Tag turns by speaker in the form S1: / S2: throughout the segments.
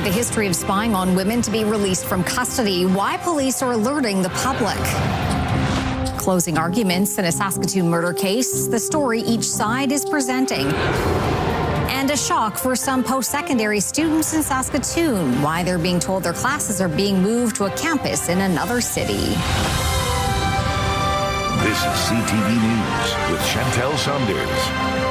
S1: with a history of spying on women to be released from custody. Why police are alerting the public. Closing arguments in a Saskatoon murder case. The story each side is presenting. And a shock for some post-secondary students in Saskatoon. Why they're being told their classes are being moved to a campus in another city.
S2: This is CTV News with Chantel Saunders.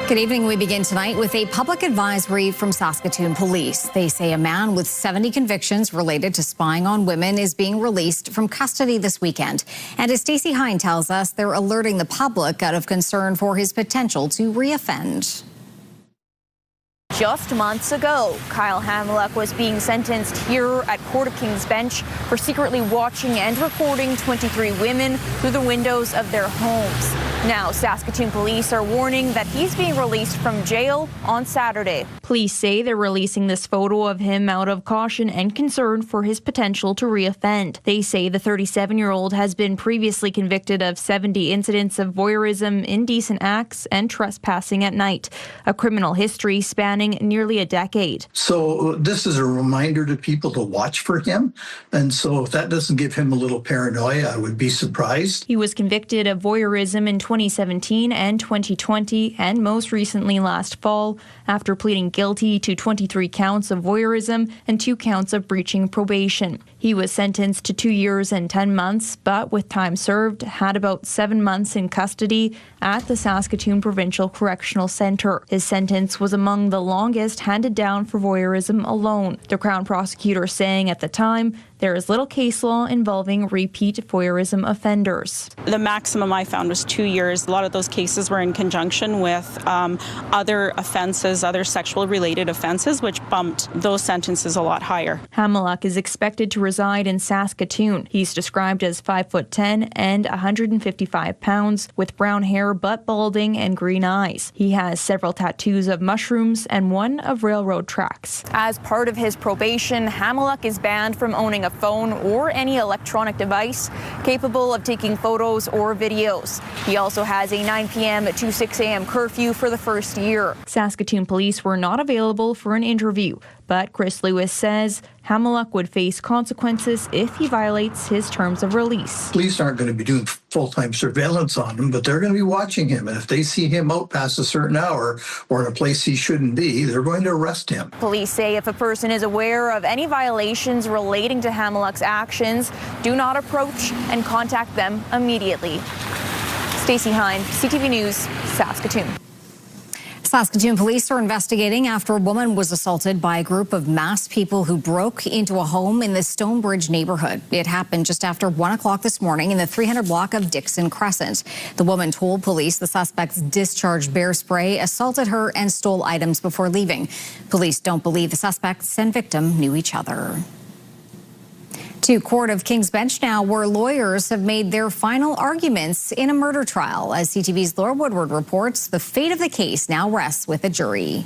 S1: Good evening. We begin tonight with a public advisory from Saskatoon Police. They say a man with 70 convictions related to spying on women is being released from custody this weekend. And as Stacey Hine tells us, they're alerting the public out of concern for his potential to reoffend.
S3: Just months ago, Kyle Hamiluk was being sentenced here at Court of King's Bench for secretly watching and recording 23 women through the windows of their homes. Now, Saskatoon police are warning that he's being released from jail on Saturday. Police say they're releasing this photo of him out of caution and concern for his potential to reoffend. They say the 37-year-old has been previously convicted of 70 incidents of voyeurism, indecent acts, and trespassing at night, a criminal history spanning nearly a decade.
S4: So this is a reminder to people to watch for him. And so if that doesn't give him a little paranoia, I would be surprised.
S3: He was convicted of voyeurism in 2017 and 2020, and most recently last fall, after pleading guilty to 23 counts of voyeurism and 2 counts of breaching probation. He was sentenced to 2 years and 10 months, but with time served, had about 7 months in custody at the Saskatoon Provincial Correctional Centre. His sentence was among the longest handed down for voyeurism alone. The Crown prosecutor saying at the time, there is little case law involving repeat voyeurism offenders.
S5: The maximum I found was 2 years. A lot of those cases were in conjunction with other offences, other sexual-related offences, which bumped those sentences a lot higher.
S3: Hamiluk is expected to reside in Saskatoon. He's described as 5'10" and 155 pounds, with brown hair but balding and green eyes. He has several tattoos of mushrooms and one of railroad tracks. As part of his probation, Hamiluk is banned from owning a phone or any electronic device capable of taking photos or videos. He also has a 9 p.m. to 6 a.m. curfew for the first year. Saskatoon police were not available for an interview, but Chris Lewis says Hamiluk would face consequences if he violates his terms of release.
S4: Police aren't going to be doing full-time surveillance on him, but they're going to be watching him. And if they see him out past a certain hour or in a place he shouldn't be, they're going to arrest him.
S3: Police say if a person is aware of any violations relating to Hamiluk's actions, do not approach and contact them immediately. Stacey Hine, CTV News, Saskatoon.
S1: Saskatoon police are investigating after a woman was assaulted by a group of masked people who broke into a home in the Stonebridge neighborhood. It happened just after 1 o'clock this morning in the 300 block of Dixon Crescent. The woman told police the suspects discharged bear spray, assaulted her, and stole items before leaving. Police don't believe the suspects and victim knew each other. To Court of King's Bench now, where lawyers have made their final arguments in a murder trial. As CTV's Laura Woodward reports, the fate of the case now rests with a jury.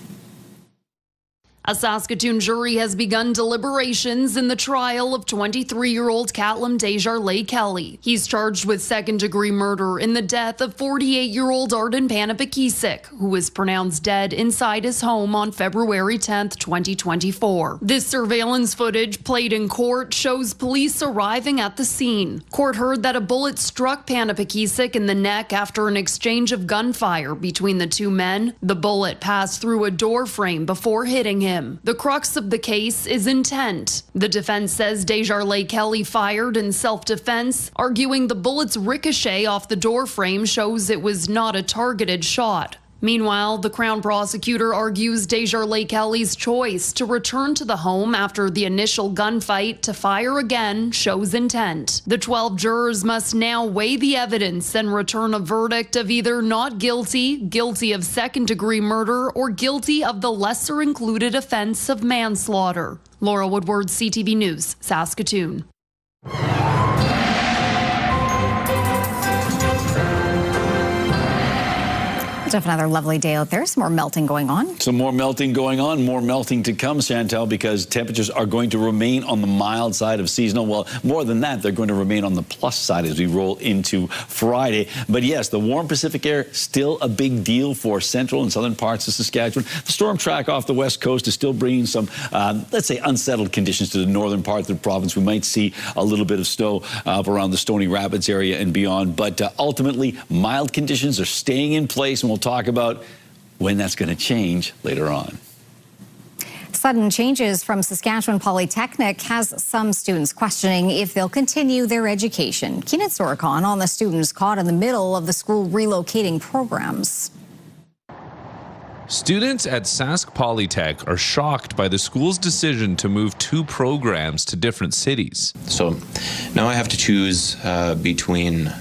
S6: A Saskatoon jury has begun deliberations in the trial of 23-year-old Caitlin Desjardins Kelly. He's charged with second-degree murder in the death of 48-year-old Arden Panapakisik, who was pronounced dead inside his home on February 10, 2024. This surveillance footage played in court shows police arriving at the scene. Court heard that a bullet struck Panapakisik in the neck after an exchange of gunfire between the two men. The bullet passed through a door frame before hitting him. The crux of the case is intent. The defense says Desjardins Kelly fired in self-defense, arguing the bullet's ricochet off the door frame shows it was not a targeted shot. Meanwhile, the Crown prosecutor argues Desjardins Kelly's choice to return to the home after the initial gunfight to fire again shows intent. The 12 jurors must now weigh the evidence and return a verdict of either not guilty, guilty of second-degree murder, or guilty of the lesser-included offense of manslaughter. Laura Woodward, CTV News, Saskatoon.
S1: Jeff, another lovely day out there. Some more melting going on.
S7: Some more melting going on, more melting to come, Chantel, because temperatures are going to remain on the mild side of seasonal. Well, more than that, they're going to remain on the plus side as we roll into Friday. But yes, the warm Pacific air, still a big deal for central and southern parts of Saskatchewan. The storm track off the west coast is still bringing some, let's say, unsettled conditions to the northern part of the province. We might see a little bit of snow up around the Stony Rapids area and beyond. But ultimately, mild conditions are staying in place, and we'll talk about when that's going to change later on.
S1: Sudden changes from Saskatchewan Polytechnic has some students questioning if they'll continue their education. Keenan Sorokon on the students caught in the middle of the school relocating programs.
S8: Students at Sask Polytech are shocked by the school's decision to move 2 programs to different cities.
S9: So now I have to choose between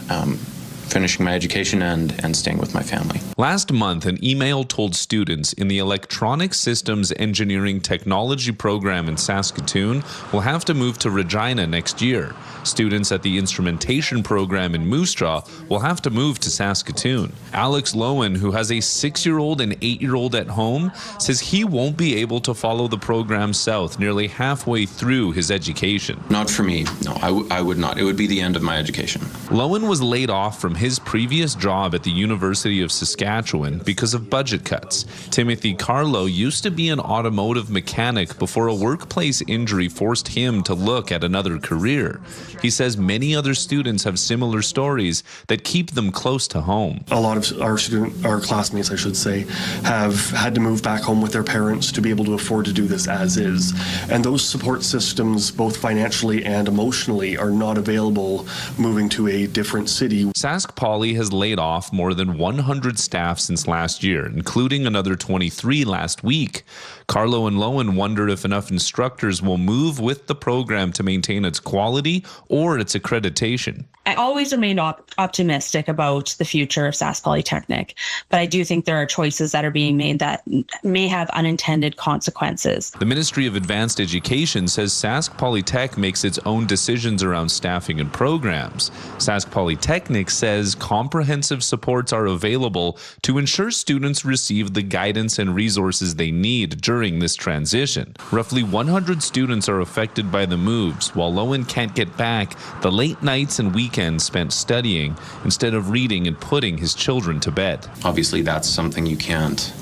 S9: finishing my education and staying with my family.
S8: Last month, an email told students in the Electronic Systems Engineering Technology program in Saskatoon will have to move to Regina next year. Students at the Instrumentation program in Moose Jaw will have to move to Saskatoon. Alex Lowen, who has a 6-year-old and 8-year-old at home, says he won't be able to follow the program south nearly halfway through his education.
S9: Not for me. No, I would not. It would be the end of my education.
S8: Lowen was laid off from his previous job at the University of Saskatchewan because of budget cuts. Timothy Carlo used to be an automotive mechanic before a workplace injury forced him to look at another career. He says many other students have similar stories that keep them close to home.
S10: A lot of our classmates, I should say, have had to move back home with their parents to be able to afford to do this as is. And those support systems, both financially and emotionally, are not available moving to a different city.
S8: Sask Poly has laid off more than 100 staff since last year, including another 23 last week. Carlo and Lowen wonder if enough instructors will move with the program to maintain its quality or its accreditation.
S11: I always remain optimistic about the future of Sask Polytechnic, but I do think there are choices that are being made that may have unintended consequences.
S8: The Ministry of Advanced Education says Sask Polytech makes its own decisions around staffing and programs. Sask Polytechnic says comprehensive supports are available to ensure students receive the guidance and resources they need during this transition. Roughly 100 students are affected by the moves, while Lowen can't get back the late nights and weekends spent studying instead of reading and putting his children to bed.
S9: Obviously, that's something you can't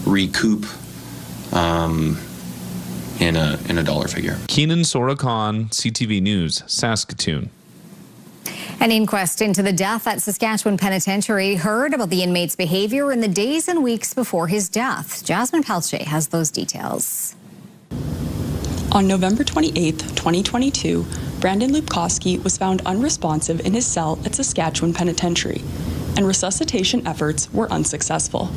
S9: recoup in a dollar figure.
S8: Keenan Sorokon, CTV News, Saskatoon.
S1: An inquest into the death at Saskatchewan Penitentiary heard about the inmate's behavior in the days and weeks before his death. Jasmine Pelche has those details.
S12: On November 28, 2022, Brandon Lupkowski was found unresponsive in his cell at Saskatchewan Penitentiary, and resuscitation efforts were unsuccessful.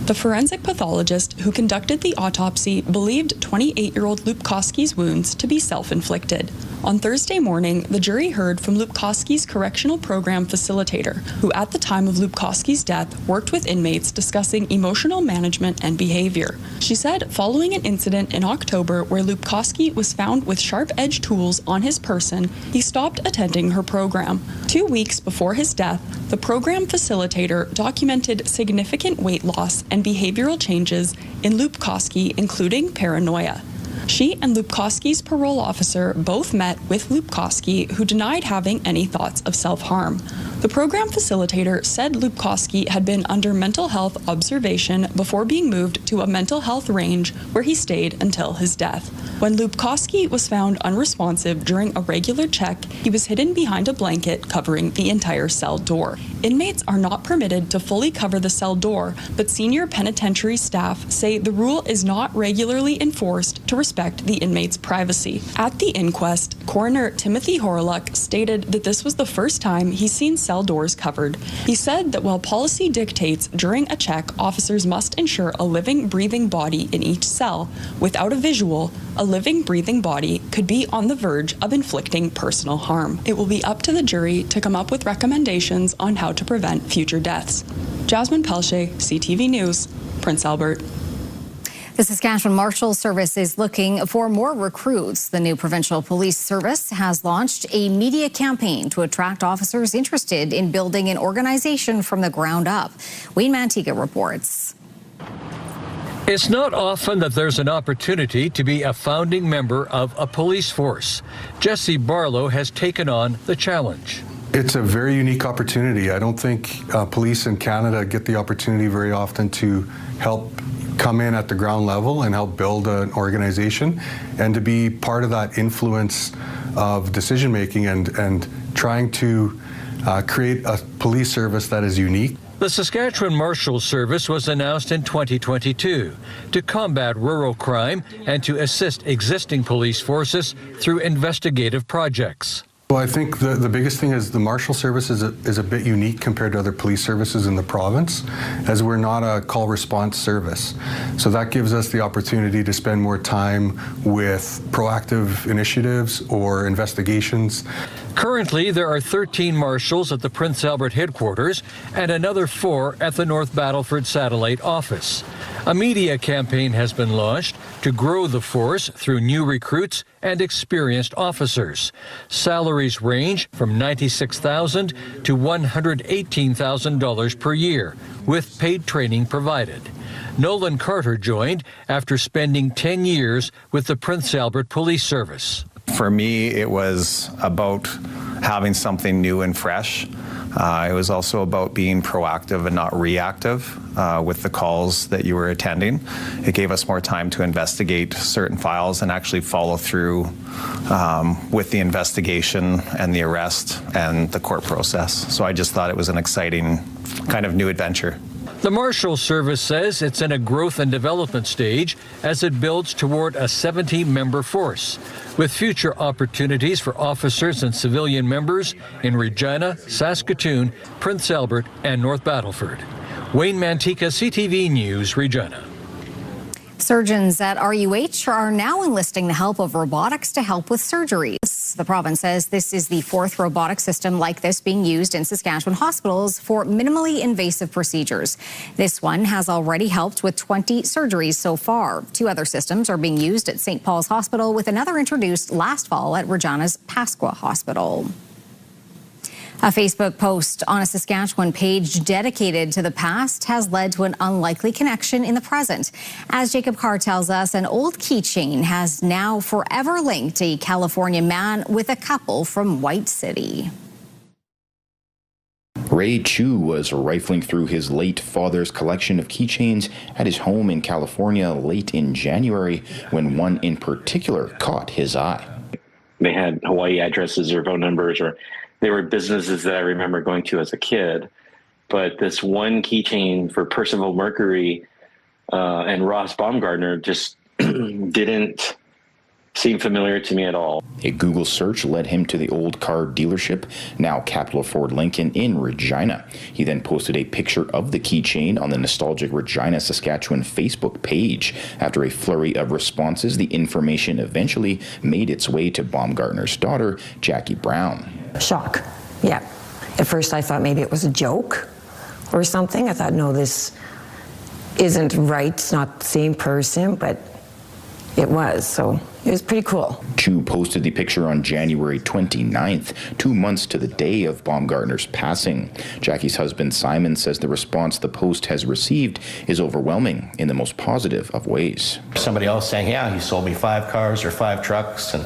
S12: The forensic pathologist who conducted the autopsy believed 28-year-old Lupkowski's wounds to be self-inflicted. On Thursday morning, the jury heard from Lupkowski's correctional program facilitator, who at the time of Lupkowski's death worked with inmates discussing emotional management and behavior. She said following an incident in October where Lupkowski was found with sharp-edged tools on his person, he stopped attending her program. 2 weeks before his death, the program facilitator documented significant weight loss and behavioral changes in Lupkowski, including paranoia. She and Lupkowski's parole officer both met with Lupkowski, who denied having any thoughts of self-harm. The program facilitator said Lupkowski had been under mental health observation before being moved to a mental health range where he stayed until his death. When Lupkowski was found unresponsive during a regular check, he was hidden behind a blanket covering the entire cell door. Inmates are not permitted to fully cover the cell door, but senior penitentiary staff say the rule is not regularly enforced to respect the inmate's privacy. At the inquest, Coroner Timothy Horluck stated that this was the first time he's seen cell doors covered. He said that while policy dictates during a check officers must ensure a living, breathing body in each cell, without a visual, a living, breathing body could be on the verge of inflicting personal harm. It will be up to the jury to come up with recommendations on how to prevent future deaths. Jasmine Pelche, CTV News, Prince Albert.
S1: The Saskatchewan Marshal Service is looking for more recruits. The new provincial police service has launched a media campaign to attract officers interested in building an organization from the ground up. Wayne Manteca reports.
S13: It's not often that there's an opportunity to be a founding member of a police force. Jesse Barlow has taken on the challenge.
S14: It's a very unique opportunity. I don't think police in Canada get the opportunity very often to help come in at the ground level and help build an organization, and to be part of that influence of decision making and trying to create a police service that is unique.
S13: The Saskatchewan Marshal Service was announced in 2022 to combat rural crime and to assist existing police forces through investigative projects.
S14: Well, I think the biggest thing is the Marshal Service is a bit unique compared to other police services in the province, as we're not a call response service. So that gives us the opportunity to spend more time with proactive initiatives or investigations.
S13: Currently, there are 13 marshals at the Prince Albert headquarters and another 4 at the North Battleford Satellite office. A media campaign has been launched to grow the force through new recruits and experienced officers. Salaries range from $96,000 to $118,000 per year, with paid training provided. Nolan Carter joined after spending 10 years with the Prince Albert Police Service.
S15: For me, it was about having something new and fresh. It was also about being proactive and not reactive with the calls that you were attending. It gave us more time to investigate certain files and actually follow through with the investigation and the arrest and the court process. So I just thought it was an exciting kind of new adventure.
S13: The Marshal Service says it's in a growth and development stage as it builds toward a 70-member force, with future opportunities for officers and civilian members in Regina, Saskatoon, Prince Albert, and North Battleford. Wayne Manteca, CTV News, Regina.
S1: Surgeons at RUH are now enlisting the help of robotics to help with surgeries. The province says this is the 4th robotic system like this being used in Saskatchewan hospitals for minimally invasive procedures. This one has already helped with 20 surgeries so far. 2 other systems are being used at St. Paul's Hospital, with another introduced last fall at Regina's Pasqua Hospital. A Facebook post on a Saskatchewan page dedicated to the past has led to an unlikely connection in the present. As Jacob Carr tells us, an old keychain has now forever linked a California man with a couple from White City.
S16: Ray Chu was rifling through his late father's collection of keychains at his home in California late in January when one in particular caught his eye.
S17: They had Hawaii addresses or phone numbers, or they were businesses that I remember going to as a kid. But this one keychain for Percival Mercury and Ross Baumgartner just didn't seem familiar to me at all.
S16: A Google search led him to the old car dealership, now Capital Ford Lincoln, in Regina. He then posted a picture of the keychain on the nostalgic Regina, Saskatchewan Facebook page. After a flurry of responses, the information eventually made its way to Baumgartner's daughter, Jackie Brown.
S18: Shock, yeah. At first I thought maybe it was a joke or something. I thought, no, this isn't right. It's not the same person, but it was, so it was pretty cool.
S16: Chu posted the picture on January 29th, 2 months to the day of Baumgartner's passing. Jackie's husband, Simon, says the response the post has received is overwhelming in the most positive of ways.
S19: Somebody else saying, yeah, he sold me 5 cars or 5 trucks, and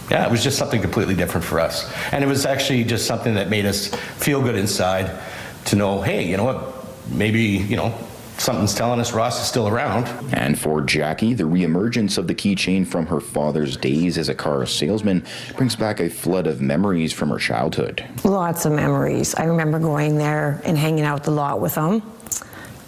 S19: yeah, it was just something completely different for us. And it was actually just something that made us feel good inside to know, hey, you know what, maybe, something's telling us Ross is still around.
S16: And for Jackie, the reemergence of the keychain from her father's days as a car salesman brings back a flood of memories from her childhood.
S18: Lots of memories. I remember going there and hanging out the lot with them.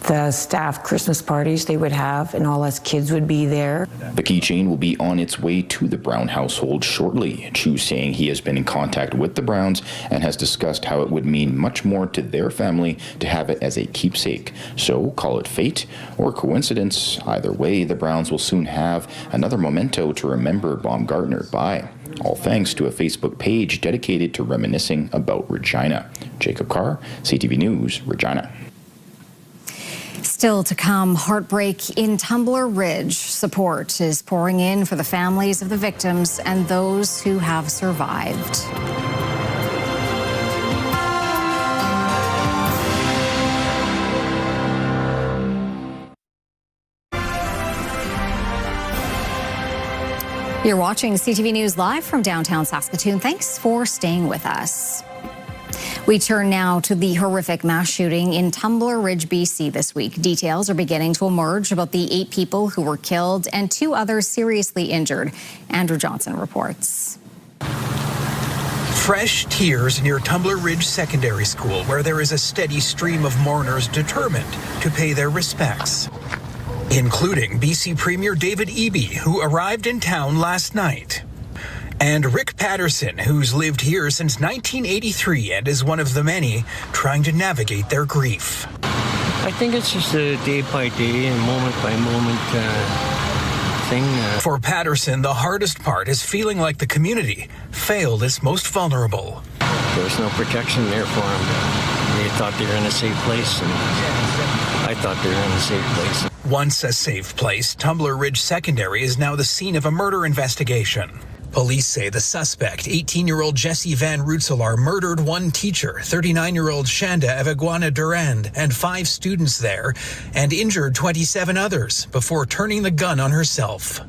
S18: The staff Christmas parties they would have, and all us kids would be there.
S16: The keychain will be on its way to the Brown household shortly. Chu saying he has been in contact with the Browns and has discussed how it would mean much more to their family to have it as a keepsake. So call it fate or coincidence. Either way, the Browns will soon have another memento to remember Baumgartner by. All thanks to a Facebook page dedicated to reminiscing about Regina. Jacob Carr, CTV News, Regina.
S1: Still to come, heartbreak in Tumbler Ridge. Support is pouring in for the families of the victims and those who have survived. You're watching CTV News live from downtown Saskatoon. Thanks for staying with us. We turn now to the horrific mass shooting in Tumbler Ridge, BC this week. Details are beginning to emerge about the 8 people who were killed and 2 others seriously injured. Andrew Johnson reports.
S20: Fresh tears near Tumbler Ridge Secondary School, where there is a steady stream of mourners determined to pay their respects, including BC Premier David Eby, who arrived in town last night, and Rick Patterson, who's lived here since 1983 and is one of the many trying to navigate their grief.
S21: I think it's just a day-by-day and moment-by-moment thing.
S20: For Patterson, the hardest part is feeling like the community failed its most vulnerable.
S21: There was no protection there for them. They thought they were in a safe place, and I thought they were in a safe place.
S20: Once a safe place, Tumbler Ridge Secondary is now the scene of a murder investigation. Police say the suspect, 18-year-old Jesse Van Rootselaar, murdered 1 teacher, 39-year-old Shanda Evaguana Durand, and 5 students there, and injured 27 others before turning the gun on herself.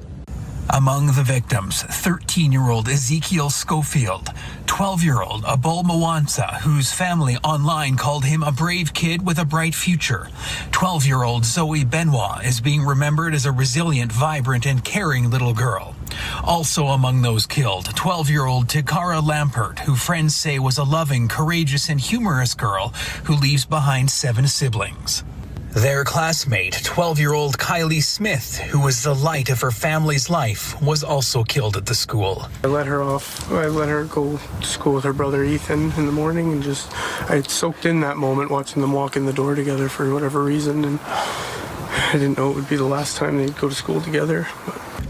S20: Among the victims, 13-year-old Ezekiel Schofield, 12-year-old Abol Mwansa, whose family online called him a brave kid with a bright future. 12-year-old Zoe Benoit is being remembered as a resilient, vibrant, and caring little girl. Also among those killed, 12-year-old Tikara Lampert, who friends say was a loving, courageous, and humorous girl who leaves behind 7 siblings. Their classmate, 12-year-old Kylie Smith, who was the light of her family's life, was also killed at the school.
S22: I let her off. I let her go to school with her brother Ethan in the morning, and I had soaked in that moment watching them walk in the door together for whatever reason, and I didn't know it would be the last time they'd go to school together.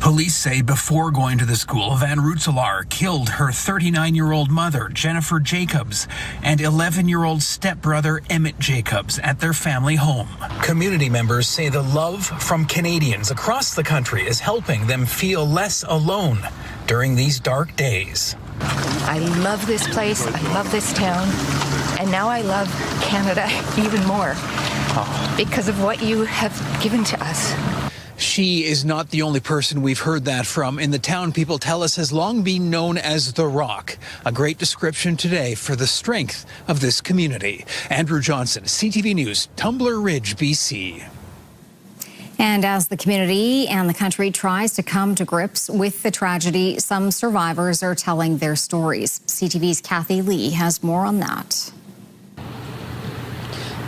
S20: Police say before going to the school, Van Rootselaar killed her 39-year-old mother, Jennifer Jacobs, and 11-year-old stepbrother, Emmett Jacobs, at their family home. Community members say the love from Canadians across the country is helping them feel less alone during these dark days.
S23: I love this place, I love this town, and now I love Canada even more because of what you have given to us.
S20: She is not the only person we've heard that from. In the town, people tell us has long been known as The Rock. A great description today for the strength of this community. Andrew Johnson, CTV News, Tumbler Ridge, BC.
S1: And as the community and the country tries to come to grips with the tragedy, some survivors are telling their stories. CTV's Kathy Lee has more on that.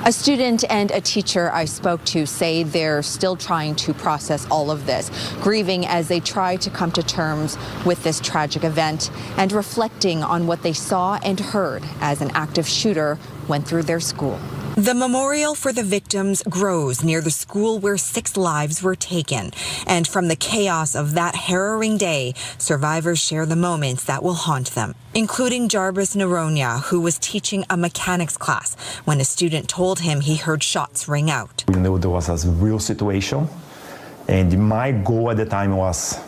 S24: A student and a teacher I spoke to say they're still trying to process all of this, grieving as they try to come to terms with this tragic event and reflecting on what they saw and heard as an active shooter went through their school.
S25: The memorial for the victims grows near the school where 6 lives were taken. And from the chaos of that harrowing day, survivors share the moments that will haunt them, including Jarvis Naronia, who was teaching a mechanics class when a student told him he heard shots ring out.
S26: We knew there was a real situation, and my goal at the time was,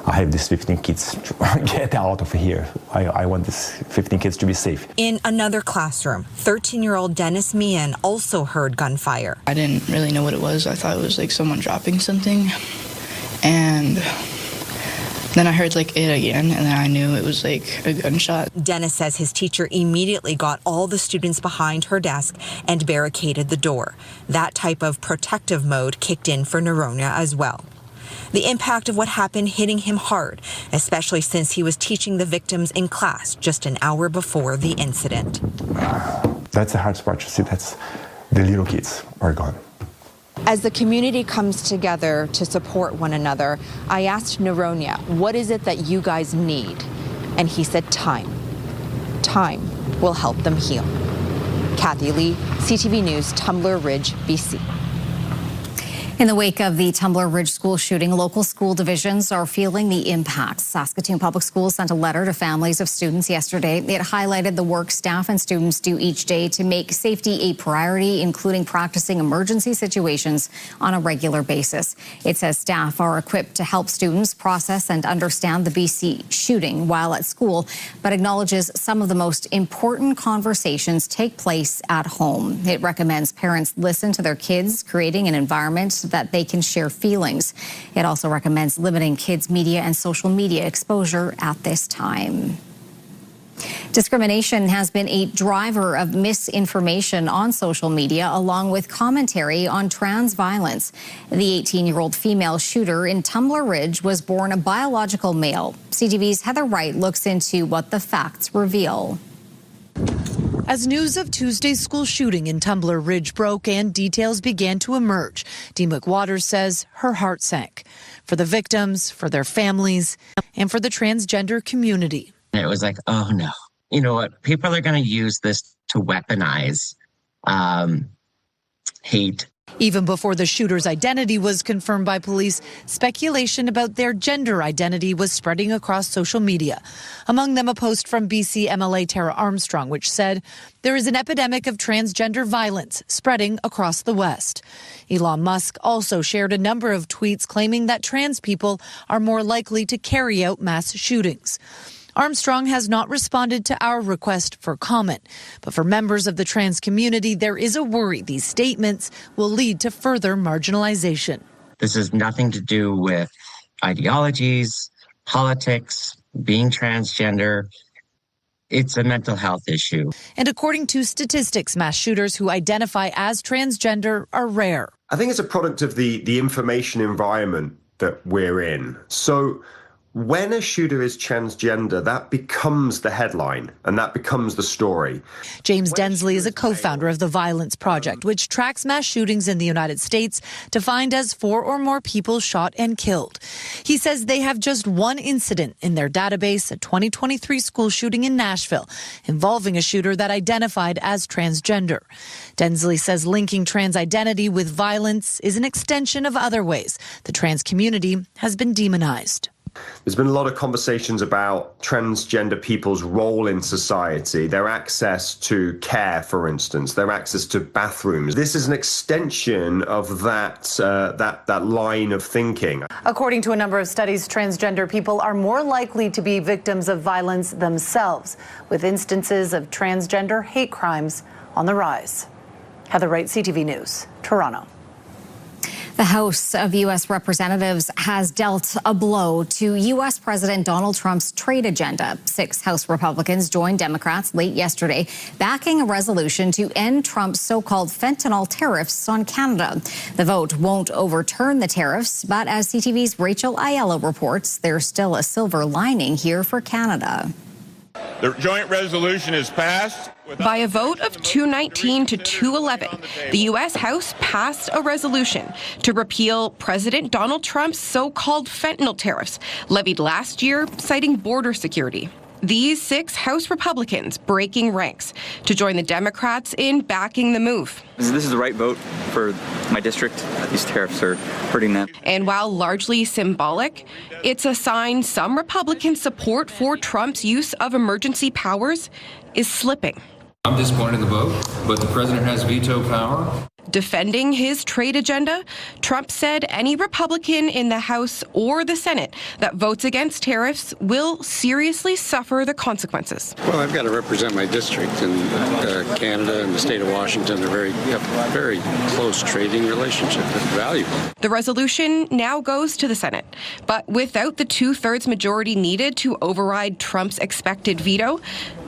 S26: I have these 15 kids to get out of here. I want these 15 kids to be safe.
S25: In another classroom, 13-year-old Dennis Meehan also heard gunfire.
S27: I didn't really know what it was. I thought it was like someone dropping something. And then I heard like it again, and then I knew it was like a gunshot.
S25: Dennis says his teacher immediately got all the students behind her desk and barricaded the door. That type of protective mode kicked in for Naronia as well. The impact of what happened hitting him hard, especially since he was teaching the victims in class just an hour before the incident.
S26: That's the hardest part to see. That's the little kids are gone.
S24: As the community comes together to support one another, I asked Naronia, what is it that you guys need? And he said time. Time will help them heal. Kathy Lee, CTV News, Tumbler Ridge, BC.
S1: In the wake of the Tumbler Ridge school shooting, local school divisions are feeling the impact. Saskatoon Public Schools sent a letter to families of students yesterday. It highlighted the work staff and students do each day to make safety a priority, including practicing emergency situations on a regular basis. It says staff are equipped to help students process and understand the BC shooting while at school, but acknowledges some of the most important conversations take place at home. It recommends parents listen to their kids, creating an environment that they can share feelings. It also recommends limiting kids' media and social media exposure at this time. Discrimination has been a driver of misinformation on social media, along with commentary on trans violence. The 18-year-old female shooter in Tumbler Ridge was born a biological male. CTV's Heather Wright looks into what the facts reveal.
S2: As news of Tuesday's school shooting in Tumbler Ridge broke and details began to emerge, Dee McWaters says her heart sank for the victims, for their families, and for the transgender community.
S3: It was like, oh no, you know what? People are going to use this to weaponize hate.
S2: Even before the shooter's identity was confirmed by police, speculation about their gender identity was spreading across social media. Among them, a post from BC MLA Tara Armstrong, which said there is an epidemic of transgender violence spreading across the West. Elon Musk also shared a number of tweets claiming that trans people are more likely to carry out mass shootings. Armstrong has not responded to our request for comment, but for members of the trans community, there is a worry these statements will lead to further marginalization.
S3: This has nothing to do with ideologies, politics, being transgender. It's a mental health issue.
S2: And according to statistics, mass shooters who identify as transgender are rare.
S4: I think it's a product of the information environment that we're in. So when a shooter is transgender, that becomes the headline and that becomes the story.
S2: James Densley is a co-founder of the Violence Project, which tracks mass shootings in the United States, defined as 4 or more people shot and killed. He says they have just one incident in their database, a 2023 school shooting in Nashville, involving a shooter that identified as transgender. Densley says linking trans identity with violence is an extension of other ways the trans community has been demonized.
S4: There's been a lot of conversations about transgender people's role in society, their access to care, for instance, their access to bathrooms. This is an extension of that line of thinking.
S2: According to a number of studies, transgender people are more likely to be victims of violence themselves, with instances of transgender hate crimes on the rise. Heather Wright, CTV News, Toronto.
S1: The House of U.S. Representatives has dealt a blow to U.S. President Donald Trump's trade agenda. 6 House Republicans joined Democrats late yesterday, backing a resolution to end Trump's so-called fentanyl tariffs on Canada. The vote won't overturn the tariffs, but as CTV's Rachel Aiello reports, there's still a silver lining here for Canada.
S5: The joint resolution is passed.
S6: By a vote of 219 to 211, the U.S. House passed a resolution to repeal President Donald Trump's so-called fentanyl tariffs levied last year, citing border security. These 6 House Republicans breaking ranks to join the Democrats in backing the move.
S7: This is the right vote for my district. These tariffs are hurting them.
S6: And while largely symbolic, it's a sign some Republican support for Trump's use of emergency powers is slipping.
S10: I'm disappointed in the vote, but the president has veto power.
S6: Defending his trade agenda, Trump said any Republican in the House or the Senate that votes against tariffs will seriously suffer the consequences.
S28: Well, I've got to represent my district, and Canada and the state of Washington are have a very close trading relationship. It's valuable.
S6: The resolution now goes to the Senate, but without the 2/3 majority needed to override Trump's expected veto,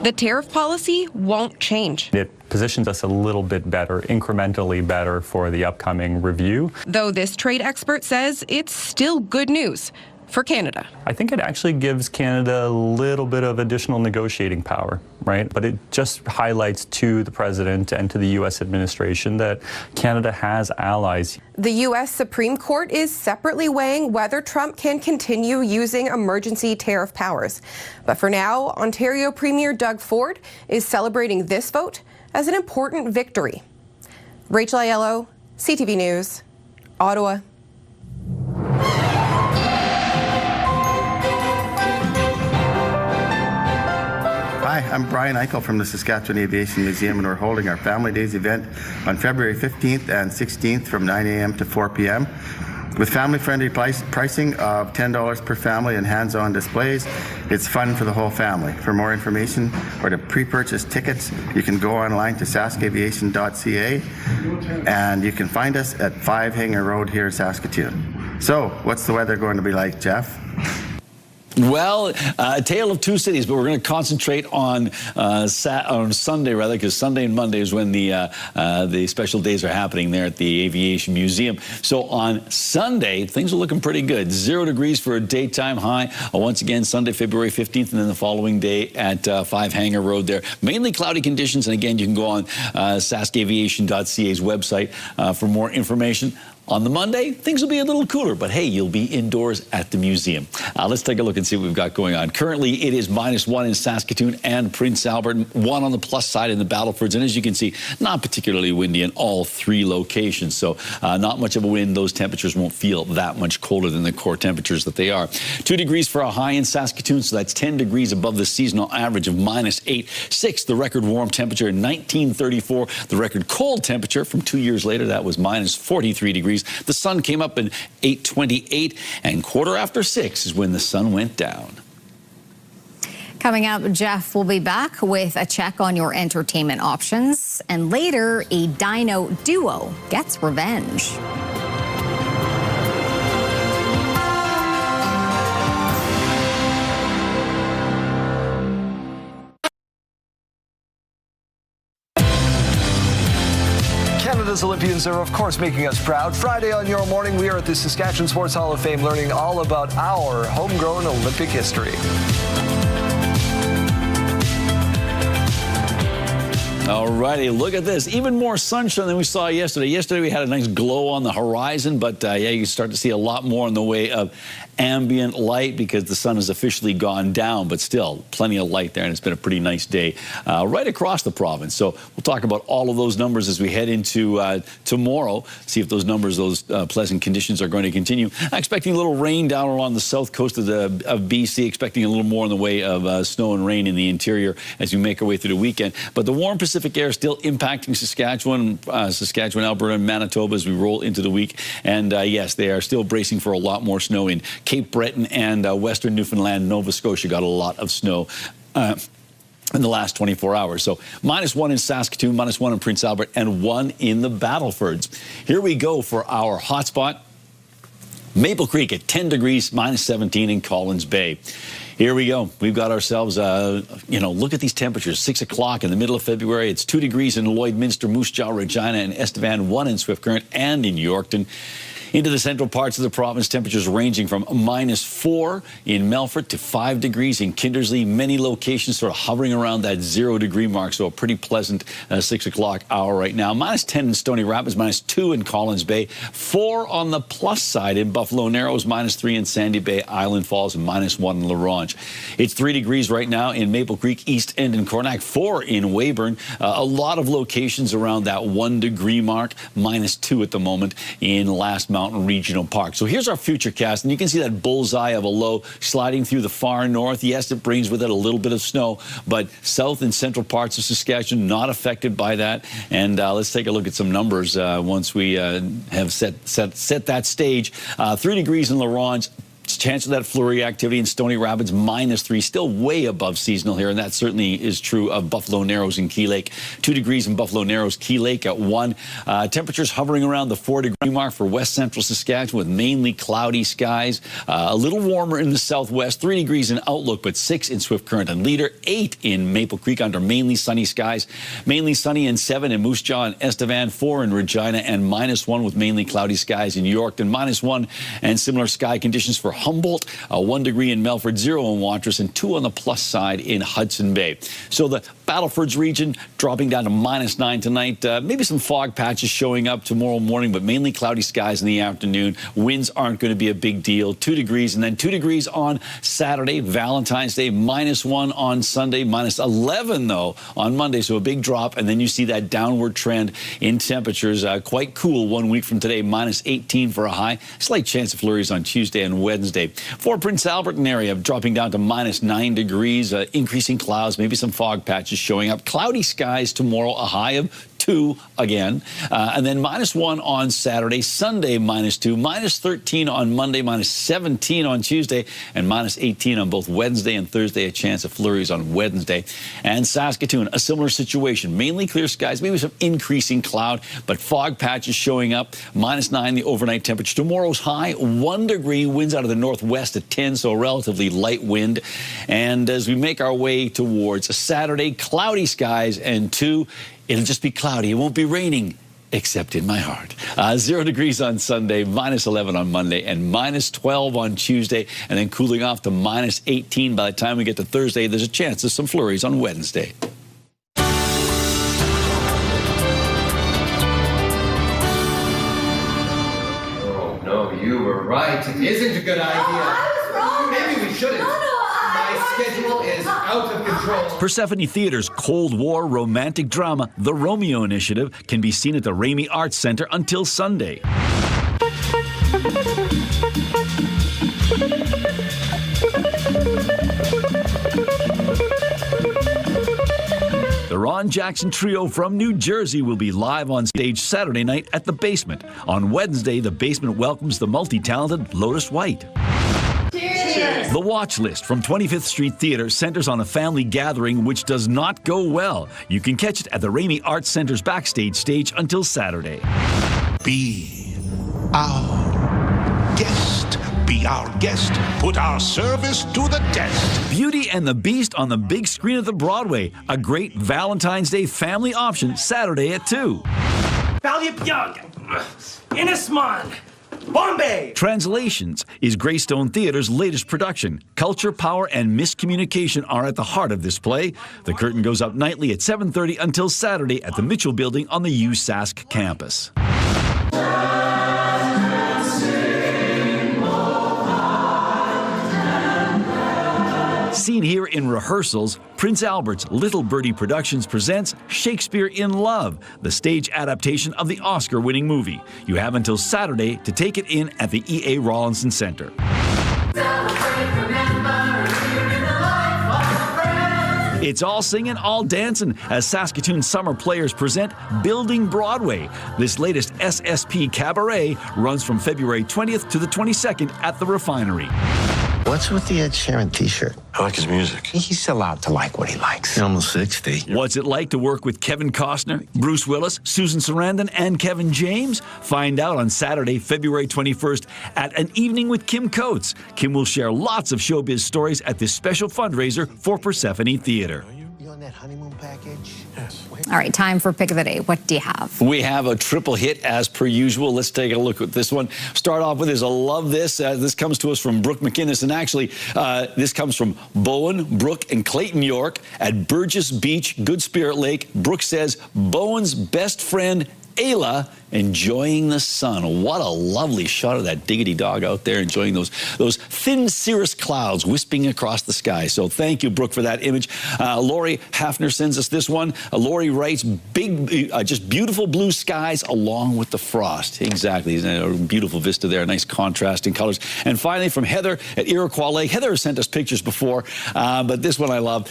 S6: the tariff policy won't change.
S29: It positions us a little bit better, incrementally better for the upcoming review.
S6: Though this trade expert says it's still good news for Canada.
S29: I think it actually gives Canada a little bit of additional negotiating power, right? But it just highlights to the president and to the U.S. administration that Canada has allies.
S6: The U.S. Supreme Court is separately weighing whether Trump can continue using emergency tariff powers. But for now, Ontario Premier Doug Ford is celebrating this vote as an important victory. Rachel Aiello, CTV News,
S8: Ottawa.
S9: Hi, I'm Brian Eichel from the Saskatchewan Aviation Museum, and we're holding our Family Days event on February 15th and 16th from 9 a.m. to 4 p.m. with family-friendly pricing of $10 per family and hands-on displays. It's fun for the whole family. For more information or to pre-purchase tickets, you can go online to saskaviation.ca, and you can find us at 5 Hanger Road here in Saskatoon. So, what's the weather going to be like, Jeff?
S11: Well, a tale of two cities, but we're going to concentrate on Sunday, rather, because Sunday and Monday is when the special days are happening there at the Aviation Museum. So on Sunday, things are looking pretty good. 0 degrees for a daytime high. Once again, Sunday, February 15th, and then the following day at 5 Hanger Road there. Mainly cloudy conditions, and again, you can go on saskaviation.ca's website for more information. On the Monday, things will be a little cooler, but hey, you'll be indoors at the museum. Let's take a look and see what we've got going on. Currently, it is -1 in Saskatoon and Prince Albert, 1 on the plus side in the Battlefords, and as you can see, not particularly windy in all 3 locations, so not much of a wind. Those temperatures won't feel that much colder than the core temperatures that they are. 2 degrees for a high in Saskatoon, so that's 10 degrees above the seasonal average of -8. 6, the record warm temperature in 1934. The record cold temperature from 2 years later, that was -43 degrees. The sun came up in 8:28, and 6:15 is when the sun went down.
S1: Coming up, Jeff will be back with a check on your entertainment options. And later, a dino duo gets revenge.
S12: Canada's Olympians are, of course, making us proud. Friday on Your Morning, we are at the Saskatchewan Sports Hall of Fame learning all about our homegrown Olympic history.
S11: All righty, look at this. Even more sunshine than we saw yesterday. Yesterday we had a nice glow on the horizon, but yeah, you start to see a lot more in the way of ambient light because the sun has officially gone down, but still plenty of light there, and it's been a pretty nice day right across the province. So we'll talk about all of those numbers as we head into tomorrow, see if those numbers, those pleasant conditions are going to continue. Expecting a little rain down along the south coast of BC, expecting a little more in the way of snow and rain in the interior as we make our way through the weekend. But the warm Pacific air still impacting Saskatchewan, Alberta, and Manitoba as we roll into the week. And yes, they are still bracing for a lot more snow in Cape Breton and western Newfoundland. Nova Scotia got a lot of snow in the last 24 hours. So -1 in Saskatoon, -1 in Prince Albert, and 1 in the Battlefords. Here we go for our hotspot. Maple Creek at 10 degrees, -17 in Collins Bay. Here we go. We've got ourselves, look at these temperatures. 6 o'clock in the middle of February. It's 2 degrees in Lloydminster, Moose Jaw, Regina, and Estevan, 1 in Swift Current and in Yorkton. Into the central parts of the province, temperatures ranging from -4 in Melfort to 5 degrees in Kindersley. Many locations sort of hovering around that 0 degree mark, so a pretty pleasant 6 o'clock hour right now. -10 in Stony Rapids, -2 in Collins Bay, 4 on the plus side in Buffalo Narrows, -3 in Sandy Bay, Island Falls, and -1 in La Ronge. It's 3 degrees right now in Maple Creek, East End, and Cornac, 4 in Weyburn. A lot of locations around that 1 degree mark, -2 at the moment in Last Mountain Regional Park. So here's our future cast, and you can see that bullseye of a low sliding through the far north. Yes, it brings with it a little bit of snow, but south and central parts of Saskatchewan not affected by that. And let's take a look at some numbers once we have set that stage. 3 degrees in La Ronge. Chance of that flurry activity in Stony Rapids, -3, still way above seasonal here, and that certainly is true of Buffalo Narrows and Key Lake. 2 degrees in Buffalo Narrows, Key Lake at 1. Temperatures hovering around the 4 degree mark for west central Saskatchewan with mainly cloudy skies. A little warmer in the southwest, 3 degrees in Outlook, but 6 in Swift Current and Leader, 8 in Maple Creek under mainly sunny skies. Mainly sunny and 7 in Moose Jaw and Estevan, 4 in Regina, and -1 with mainly cloudy skies in Yorkton, -1 and similar sky conditions for Humboldt Humboldt, 1 degree in Melfort, 0 in Watrous, and 2 on the plus side in Hudson Bay. So the Battlefords region dropping down to -9 tonight. Maybe some fog patches showing up tomorrow morning, but mainly cloudy skies in the afternoon. Winds aren't going to be a big deal. 2 degrees, and then 2 degrees on Saturday, Valentine's Day, -1 on Sunday, -11 though on Monday. So a big drop, and then you see that downward trend in temperatures. Quite cool 1 week from today, -18 for a high. Slight chance of flurries on Tuesday and Wednesday. For Prince Albert and area, dropping down to -9 degrees, increasing clouds, maybe some fog patches showing up. Cloudy skies tomorrow, a high of 2 again, and then -1 on Saturday, Sunday -2, -13 on Monday, -17 on Tuesday, and -18 on both Wednesday and Thursday. A chance of flurries on Wednesday. And Saskatoon, a similar situation, mainly clear skies, maybe some increasing cloud, but fog patches showing up. -9 the overnight temperature. Tomorrow's high 1 degree, winds out of the northwest at 10, so a relatively light wind. And as we make our way towards Saturday, cloudy skies and 2. It'll just be cloudy. It won't be raining, except in my heart. 0 degrees on Sunday, -11 on Monday, and -12 on Tuesday, and then cooling off to -18 by the time we get to Thursday. There's a chance of some flurries on Wednesday.
S8: Oh, no, you were right. It isn't a good idea.
S13: I was wrong.
S8: Maybe we shouldn't. My schedule is out of control.
S11: Persephone Theatre's Cold War romantic drama, The Romeo Initiative, can be seen at the Ramey Arts Centre until Sunday. The Ron Jackson Trio from New Jersey will be live on stage Saturday night at The Basement. On Wednesday, The Basement welcomes the multi-talented Lotus White.
S13: Cheers.
S11: The Watch List from 25th Street Theatre centers on a family gathering which does not go well. You can catch it at the Ramey Arts Center's backstage stage until Saturday.
S14: Be our guest. Be our guest. Put our service to the test.
S11: Beauty and the Beast on the big screen at the Broadway. A great Valentine's Day family option Saturday at 2.
S13: Valyapyog. Innisman. Bombay!
S11: Translations is Greystone Theatre's latest production. Culture, power, and miscommunication are at the heart of this play. The curtain goes up nightly at 7:30 until Saturday at the Mitchell Building on the USask campus. Seen here in rehearsals, Prince Albert's Little Birdie Productions presents Shakespeare in Love, the stage adaptation of the Oscar-winning movie. You have until Saturday to take it in at the E.A. Rawlinson Center. It's all singing, all dancing as Saskatoon summer players present Building Broadway. This latest SSP cabaret runs from February 20th to the 22nd at the Refinery.
S15: What's with the Ed Sheeran t-shirt?
S14: I like his music.
S15: He's allowed to like what he likes. He's almost 60.
S11: What's it like to work with Kevin Costner, Bruce Willis, Susan Sarandon, and Kevin James? Find out on Saturday, February 21st at An Evening with Kim Coates. Kim will share lots of showbiz stories at this special fundraiser for Persephone Theatre.
S15: You on that honeymoon package?
S14: Yes.
S1: All right, time for Pick of the Day. What do you have?
S11: We have a triple hit as per usual. Let's take a look at this one. Start off with is I love this. This comes to us from Brooke McInnes, and actually this comes from Bowen, Brooke, and Clayton York at Burgess Beach, Good Spirit Lake. Brooke says, Bowen's best friend, Ayla, enjoying the sun. What a lovely shot of that diggity dog out there enjoying those thin cirrus clouds wisping across the sky. So thank you, Brooke, for that image. Lori Hafner sends us this one. Lori writes, just beautiful blue skies along with the frost. Exactly. A beautiful vista there. Nice contrast in colors. And finally, from Heather at Iroquois Lake. Heather has sent us pictures before, but this one I love.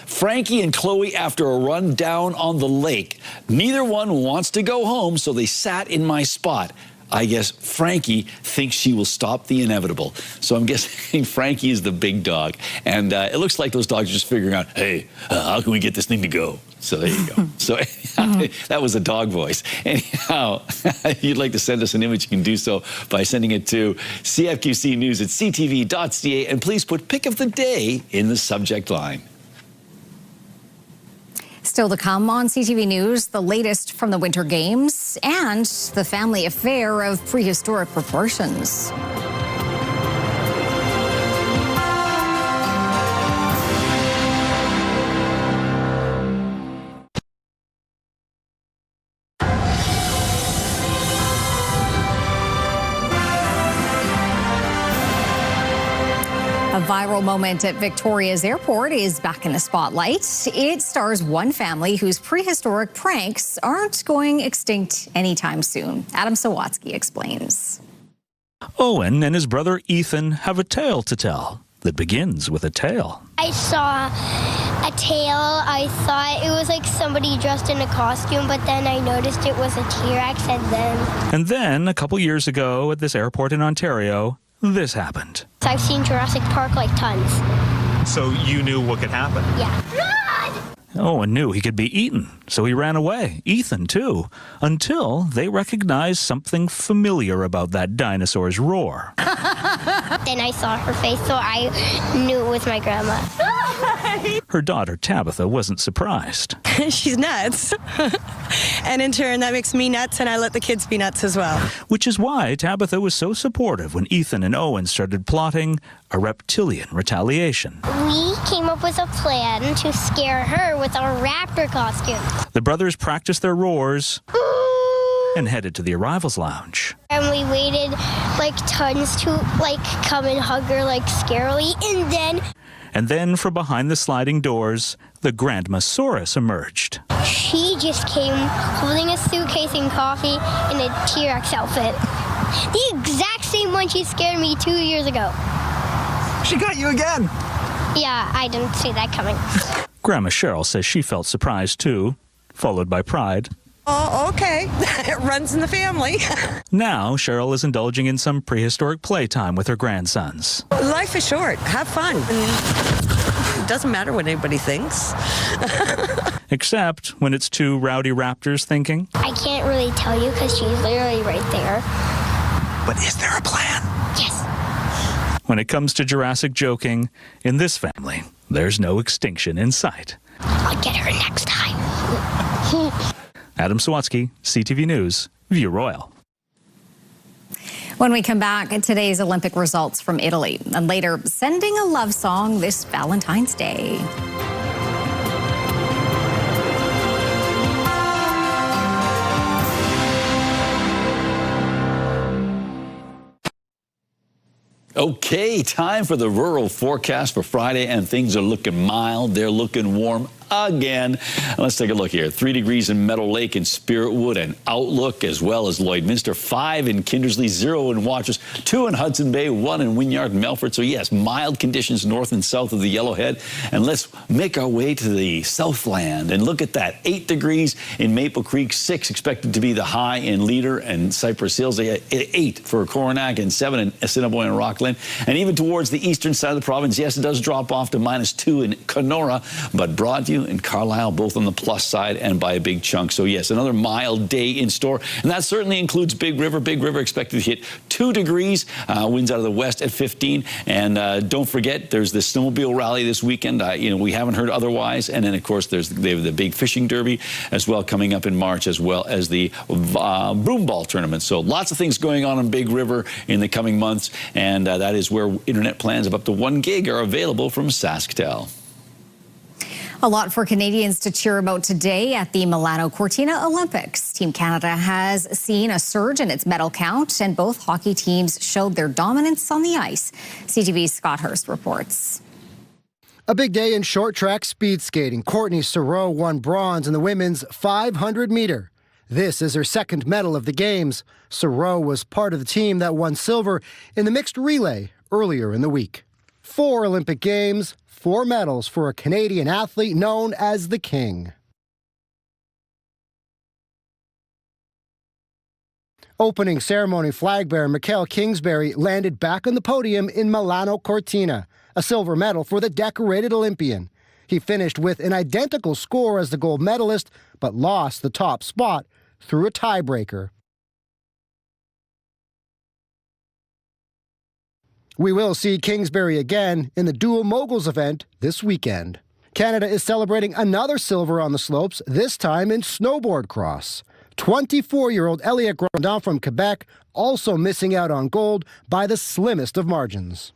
S11: Frankie and Chloe after a run down on the lake. Neither one wants to go home, so they sat in my spot. I guess Frankie thinks she will stop the inevitable. So I'm guessing Frankie is the big dog. And it looks like those dogs are just figuring out, hey, how can we get this thing to go? So there you go. So that was a dog voice. Anyhow, if you'd like to send us an image, you can do so by sending it to cfqcnews@ctv.ca. And please put Pick of the Day in the subject line.
S1: Still to come on CTV News, the latest from the Winter Games and the family affair of prehistoric proportions. viral moment at Victoria's Airport is back in the spotlight. It stars one family whose prehistoric pranks aren't going extinct anytime soon. Adam Sawatsky explains.
S16: Owen and his brother Ethan have a tale to tell that begins with a tail.
S17: I saw a tail. I thought it was like somebody dressed in a costume, but then I noticed it was a T-Rex,
S16: And then, a couple years ago at this airport in Ontario, this happened.
S17: I've seen Jurassic Park like tons.
S16: So you knew what could happen?
S17: Yeah.
S16: Owen knew he could be eaten, so he ran away. Ethan, too, until they recognized something familiar about that dinosaur's roar.
S17: Then I saw her face, so I knew it was my grandma.
S16: Her daughter, Tabitha, wasn't surprised.
S18: She's nuts. And in turn, that makes me nuts, and I let the kids be nuts as well.
S16: Which is why Tabitha was so supportive when Ethan and Owen started plotting a reptilian retaliation.
S17: We came up with a plan to scare her with our raptor costume.
S16: The brothers practiced their roars and headed to the arrivals lounge.
S17: And we waited like tons to come and hug her scarily,
S16: And then from behind the sliding doors, the Grandmasaurus emerged.
S17: She just came holding a suitcase and coffee in a T-Rex outfit. The exact same one she scared me 2 years ago.
S18: She got you again.
S17: Yeah, I didn't see that coming.
S16: Grandma Cheryl says she felt surprised too, followed by pride.
S18: Oh, okay. It runs in the family.
S16: Now, Cheryl is indulging in some prehistoric playtime with her grandsons.
S18: Life is short. Have fun. It doesn't matter what anybody thinks.
S16: Except when it's two rowdy raptors thinking.
S17: I can't really tell you because she's literally right there.
S16: But is there a plan?
S17: Yes.
S16: When it comes to Jurassic joking, in this family, there's no extinction in sight.
S17: I'll get her next time.
S16: Adam Sawatsky, CTV News, View Royal.
S1: When we come back, today's Olympic results from Italy, and later sending a love song this Valentine's Day.
S11: Okay, time for the rural forecast for Friday, and things are looking mild. They're looking warm again. Let's take a look here. 3 degrees in Meadow Lake and Spiritwood and Outlook, as well as Lloydminster. 5 in Kindersley, 0 in Watchers, 2 in Hudson Bay, 1 in Wynyard, Melfort. So yes, mild conditions north and south of the Yellowhead. And let's make our way to the Southland and look at that. 8 degrees in Maple Creek, 6 expected to be the high in Leader and Cypress Hills. 8 for Coronach and 7 in Assiniboine and Rockland. And even towards the eastern side of the province, yes, it does drop off to -2 in Kenora, but Broadview and Carlisle both on the plus side and by a big chunk. So yes, another mild day in store, and that certainly includes Big River. Big River expected to hit 2 degrees, winds out of the west at 15. And don't forget, there's the snowmobile rally this weekend. We haven't heard otherwise. And then of course there's the big fishing derby as well coming up in March, as well as the broomball tournament. So lots of things going on in Big River in the coming months, and that is where internet plans of up to 1 gig are available from SaskTel.
S1: A lot for Canadians to cheer about today at the Milano Cortina Olympics. Team Canada has seen a surge in its medal count, and both hockey teams showed their dominance on the ice. CTV's Scott Hurst reports.
S19: A big day in short track speed skating. Courtney Saroux won bronze in the women's 500-meter. This is her second medal of the Games. Saroux was part of the team that won silver in the mixed relay earlier in the week. 4 Olympic Games, 4 medals for a Canadian athlete known as the King. Opening ceremony flag bearer Mikhail Kingsbury landed back on the podium in Milano Cortina, a silver medal for the decorated Olympian. He finished with an identical score as the gold medalist, but lost the top spot through a tiebreaker. We will see Kingsbury again in the Dual Moguls event this weekend. Canada is celebrating another silver on the slopes, this time in snowboard cross. 24-year-old Elliot Grondin from Quebec also missing out on gold by the slimmest of margins.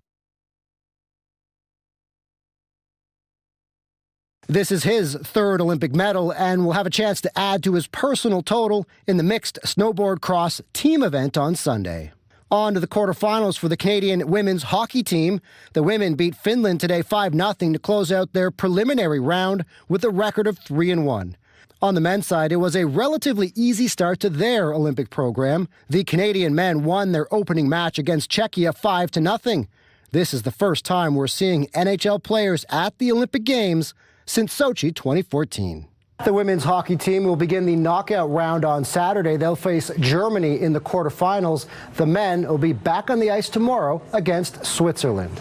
S19: This is his 3rd Olympic medal and will have a chance to add to his personal total in the mixed snowboard cross team event on Sunday. On to the quarterfinals for the Canadian women's hockey team. The women beat Finland today 5-0 to close out their preliminary round with a record of 3-1. On the men's side, it was a relatively easy start to their Olympic program. The Canadian men won their opening match against Czechia 5-0. This is the first time we're seeing NHL players at the Olympic Games since Sochi 2014. The women's hockey team will begin the knockout round on Saturday. They'll face Germany in the quarterfinals. The men will be back on the ice tomorrow against Switzerland.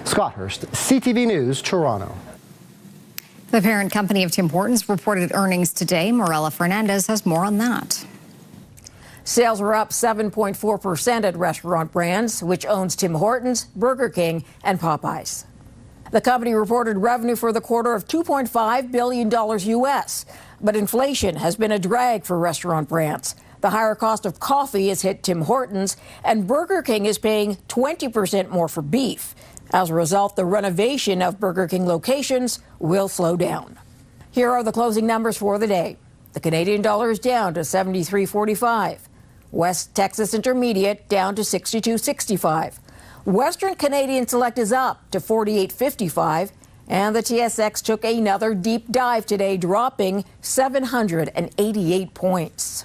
S19: Scott Hurst, CTV News, Toronto.
S1: The parent company of Tim Hortons reported earnings today. Morella Fernandez has more on that.
S3: Sales were up 7.4% at Restaurant Brands, which owns Tim Hortons, Burger King, and Popeyes. The company reported revenue for the quarter of $2.5 billion U.S., but inflation has been a drag for Restaurant Brands. The higher cost of coffee has hit Tim Hortons, and Burger King is paying 20% more for beef. As a result, the renovation of Burger King locations will slow down. Here are the closing numbers for the day. The Canadian dollar is down to 73.45. West Texas Intermediate down to 62.65. Western Canadian Select is up to 48.55, and the TSX took another deep dive today, dropping 788 points.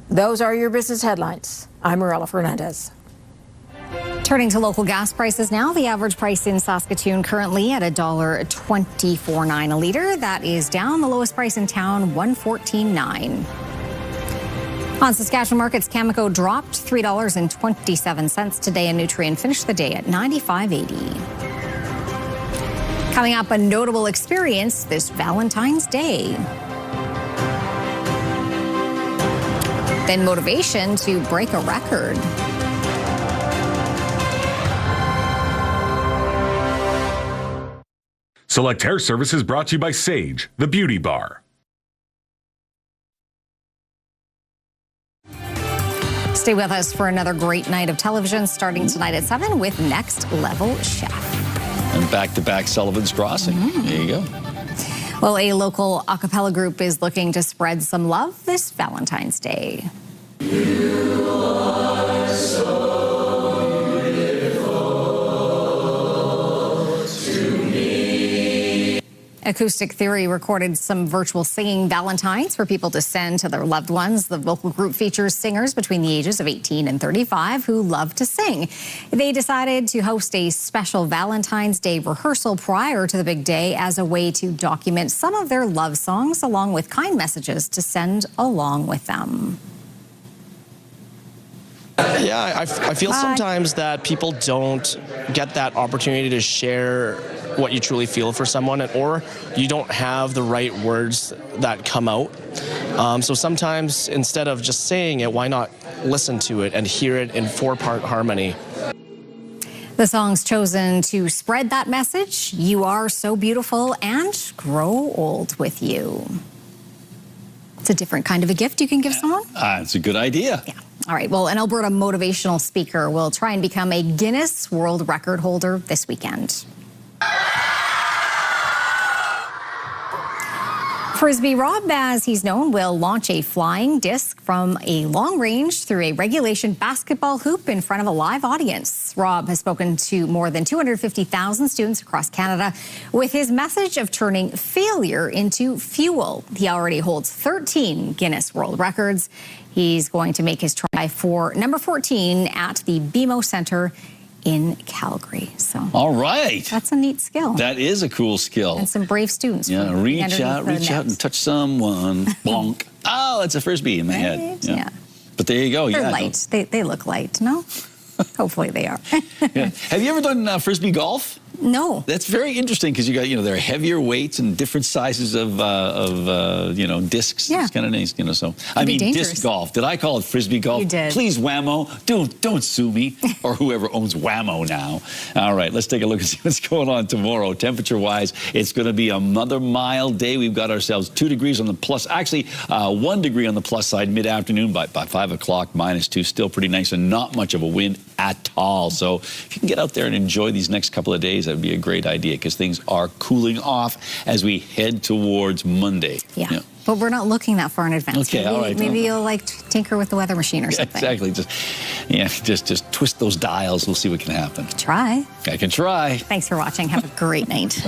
S3: Those are your business headlines. I'm Morella Fernandez.
S1: Turning to local gas prices now, the average price in Saskatoon currently at $1.24.9 a litre. That is down. The lowest price in town, $1.14.9. On Saskatchewan markets, Cameco dropped $3.27 today, and Nutrien finished the day at $95.80. Coming up, a notable experience this Valentine's Day. Then motivation to break a record.
S20: Select Hair Service is brought to you by Sage, the beauty bar.
S1: Stay with us for another great night of television starting tonight at 7 with Next Level Chef.
S11: And back-to-back Sullivan's Crossing. There you go.
S1: Well, a local a cappella group is looking to spread some love this Valentine's Day.
S13: You are so beautiful to me.
S1: Acoustic Theory recorded some virtual singing Valentines for people to send to their loved ones. The vocal group features singers between the ages of 18 and 35 who love to sing. They decided to host a special Valentine's Day rehearsal prior to the big day as a way to document some of their love songs along with kind messages to send along with them.
S21: Yeah, I feel sometimes that people don't get that opportunity to share what you truly feel for someone, or you don't have the right words that come out. So sometimes instead of just saying it, why not listen to it and hear it in 4-part harmony?
S1: The songs chosen to spread that message, You Are So Beautiful and Grow Old With You. It's a different kind of a gift you can give someone.
S11: It's a good idea.
S1: Yeah. All right. Well, an Alberta motivational speaker will try and become a Guinness World Record holder this weekend. Frisbee Rob, as he's known, will launch a flying disc from a long range through a regulation basketball hoop in front of a live audience. Rob has spoken to more than 250,000 students across Canada with his message of turning failure into fuel. He already holds 13 Guinness World Records. He's going to make his try for number 14 at the BMO Centre in Calgary. So,
S11: all right.
S1: That's a neat skill.
S11: That is a cool skill.
S1: And some brave students.
S11: Yeah, reach out and touch someone. Bonk. Oh, that's a Frisbee in my head.
S1: Yeah.
S11: But there you go.
S1: They're light. They look light, no? Hopefully they are.
S11: Yeah. Have you ever done Frisbee golf?
S1: No.
S11: That's very interesting because you got, there are heavier weights and different sizes of discs.
S1: Yeah.
S11: It's kind of nice, so. I mean, disc golf. Did I call it Frisbee golf?
S1: You did.
S11: Please, Whammo, don't sue me or whoever owns Whammo now. All right, let's take a look and see what's going on tomorrow. Temperature-wise, it's going to be another mild day. We've got ourselves 2 degrees on the plus, actually 1 degree on the plus side mid-afternoon, by 5 o'clock, -2, still pretty nice and not much of a wind at all. So if you can get out there and enjoy these next couple of days, that would be a great idea because things are cooling off as we head towards Monday.
S1: Yeah. But we're not looking that far in advance.
S11: Okay, all right.
S1: Maybe you'll like tinker with the weather machine or something.
S11: Exactly. Just twist those dials. We'll see what can happen.
S1: Try.
S11: I can try.
S1: Thanks for watching. Have a great night.